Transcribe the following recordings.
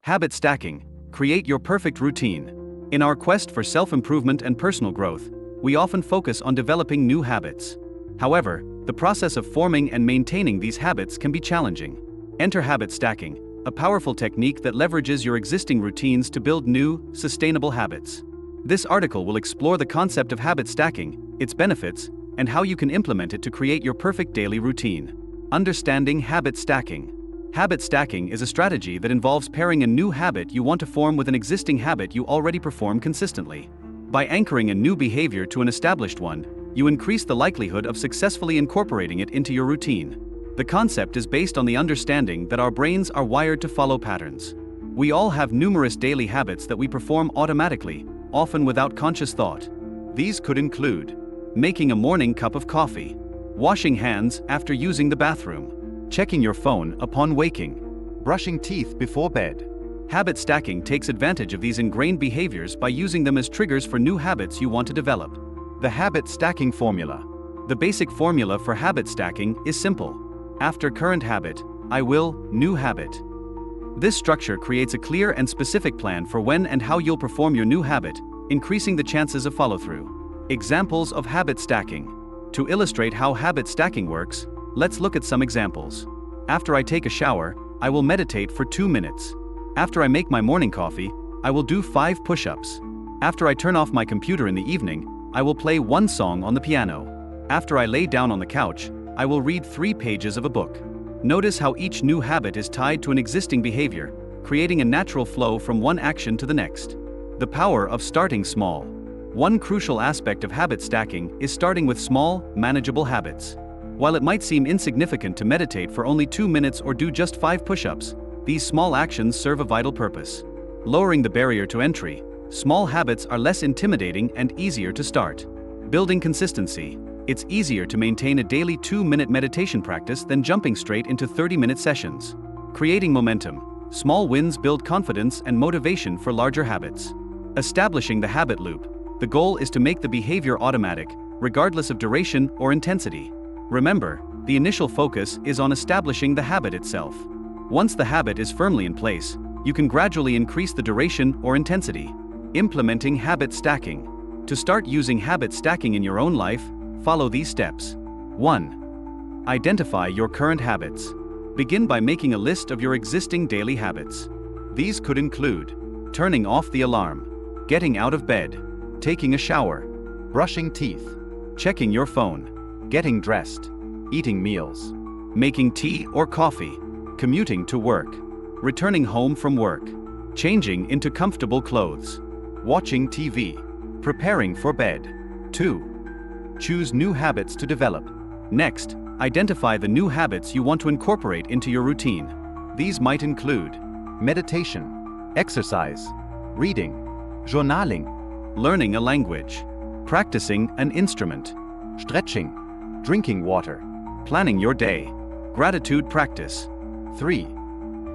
Habit stacking. Create your perfect routine. In our quest for self-improvement and personal growth, we often focus on developing new habits. However, the process of forming and maintaining these habits can be challenging. Enter habit stacking, a powerful technique that leverages your existing routines to build new, sustainable habits. This article will explore the concept of habit stacking, its benefits, and how you can implement it to create your perfect daily routine. Understanding habit stacking. Habit stacking is a strategy that involves pairing a new habit you want to form with an existing habit you already perform consistently. By anchoring a new behavior to an established one, you increase the likelihood of successfully incorporating it into your routine. The concept is based on the understanding that our brains are wired to follow patterns. We all have numerous daily habits that we perform automatically, often without conscious thought. These could include making a morning cup of coffee, washing hands after using the bathroom, checking your phone upon waking, brushing teeth before bed. Habit stacking takes advantage of these ingrained behaviors by using them as triggers for new habits you want to develop. The habit stacking formula. The basic formula for habit stacking is simple. After current habit, I will, new habit. This structure creates a clear and specific plan for when and how you'll perform your new habit, increasing the chances of follow-through. Examples of habit stacking. To illustrate how habit stacking works, let's look at some examples. After I take a shower, I will meditate for 2 minutes. After I make my morning coffee, I will do 5 push-ups. After I turn off my computer in the evening, I will play 1 song on the piano. After I lay down on the couch, I will read 3 pages of a book. Notice how each new habit is tied to an existing behavior, creating a natural flow from one action to the next. The power of starting small. One crucial aspect of habit stacking is starting with small, manageable habits. While it might seem insignificant to meditate for only 2 minutes or do just 5 push-ups, these small actions serve a vital purpose. Lowering the barrier to entry, small habits are less intimidating and easier to start. Building consistency. It's easier to maintain a daily 2-minute meditation practice than jumping straight into 30-minute sessions. Creating momentum. Small wins build confidence and motivation for larger habits. Establishing the habit loop. The goal is to make the behavior automatic, regardless of duration or intensity. Remember, the initial focus is on establishing the habit itself. Once the habit is firmly in place, you can gradually increase the duration or intensity. Implementing habit stacking. To start using habit stacking in your own life, follow these steps. 1. Identify your current habits. Begin by making a list of your existing daily habits. These could include turning off the alarm, getting out of bed, taking a shower, brushing teeth, checking your phone, getting dressed, eating meals, making tea or coffee, commuting to work, returning home from work, changing into comfortable clothes, watching TV, preparing for bed. 2. Choose new habits to develop. Next, identify the new habits you want to incorporate into your routine. These might include meditation, exercise, reading, journaling, learning a language, practicing an instrument, stretching, drinking water, planning your day, gratitude practice. 3.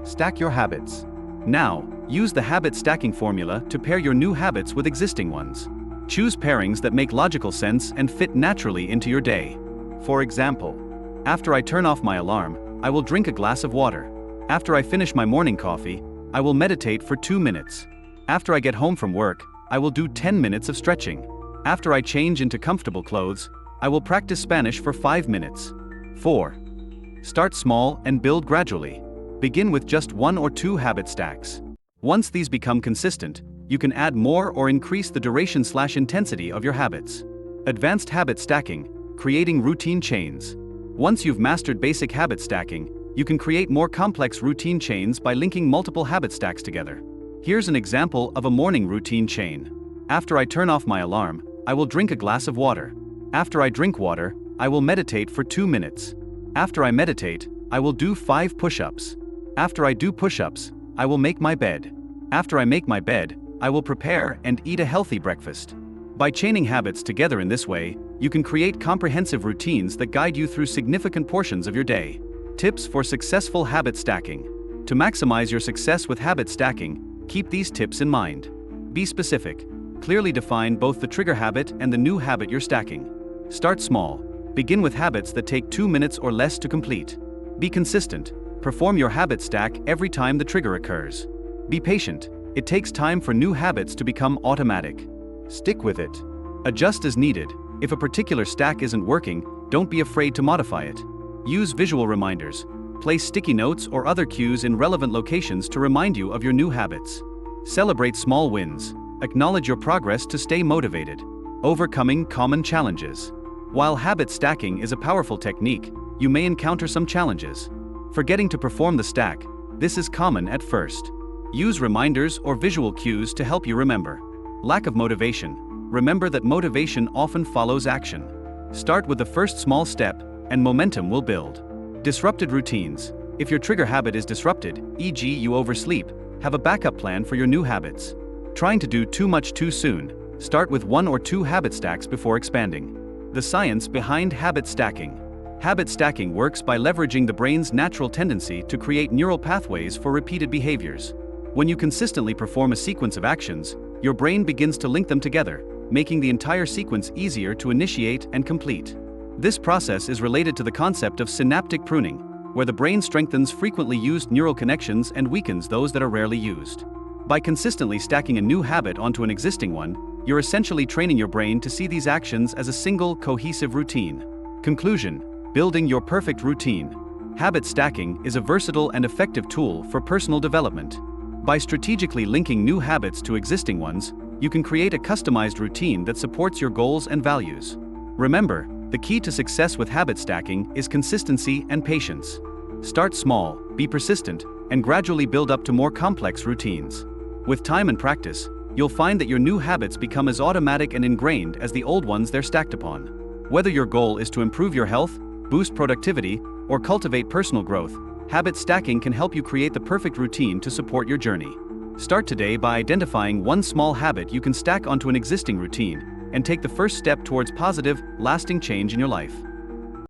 Stack your habits. Now, use the habit stacking formula to pair your new habits with existing ones. Choose pairings that make logical sense and fit naturally into your day. For example, after I turn off my alarm, I will drink a glass of water. After I finish my morning coffee, I will meditate for 2 minutes. After I get home from work, I will do 10 minutes of stretching. After I change into comfortable clothes, I will practice Spanish for 5 minutes. 4. Start small and build gradually. Begin with just 1 or 2 habit stacks. Once these become consistent, you can add more or increase the duration/intensity of your habits. Advanced habit stacking, creating routine chains. Once you've mastered basic habit stacking, you can create more complex routine chains by linking multiple habit stacks together. Here's an example of a morning routine chain. After I turn off my alarm, I will drink a glass of water. After I drink water, I will meditate for 2 minutes. After I meditate, I will do 5 push-ups. After I do push-ups, I will make my bed. After I make my bed, I will prepare and eat a healthy breakfast. By chaining habits together in this way, you can create comprehensive routines that guide you through significant portions of your day. Tips for successful habit stacking. To maximize your success with habit stacking, keep these tips in mind. Be specific. Clearly define both the trigger habit and the new habit you're stacking. Start small. Begin with habits that take 2 minutes or less to complete. Be consistent. Perform your habit stack every time the trigger occurs. Be patient, it takes time for new habits to become automatic. Stick with it. Adjust as needed. If a particular stack isn't working, don't be afraid to modify it. Use visual reminders. Place sticky notes or other cues in relevant locations to remind you of your new habits. Celebrate small wins. Acknowledge your progress to stay motivated. Overcoming common challenges. While habit stacking is a powerful technique, you may encounter some challenges. Forgetting to perform the stack, this is common at first. Use reminders or visual cues to help you remember. Lack of motivation. Remember that motivation often follows action. Start with the first small step, and momentum will build. Disrupted routines. If your trigger habit is disrupted, e.g., you oversleep, have a backup plan for your new habits. Trying to do too much too soon, start with 1 or 2 habit stacks before expanding. The science behind habit stacking. Habit stacking works by leveraging the brain's natural tendency to create neural pathways for repeated behaviors. When you consistently perform a sequence of actions, your brain begins to link them together, making the entire sequence easier to initiate and complete. This process is related to the concept of synaptic pruning, where the brain strengthens frequently used neural connections and weakens those that are rarely used. By consistently stacking a new habit onto an existing one, you're essentially training your brain to see these actions as a single, cohesive routine. Conclusion: building your perfect routine. Habit stacking is a versatile and effective tool for personal development. By strategically linking new habits to existing ones, you can create a customized routine that supports your goals and values. Remember, the key to success with habit stacking is consistency and patience. Start small, be persistent, and gradually build up to more complex routines. With time and practice, you'll find that your new habits become as automatic and ingrained as the old ones they're stacked upon. Whether your goal is to improve your health, boost productivity, or cultivate personal growth, habit stacking can help you create the perfect routine to support your journey. Start today by identifying one small habit you can stack onto an existing routine, and take the first step towards positive, lasting change in your life.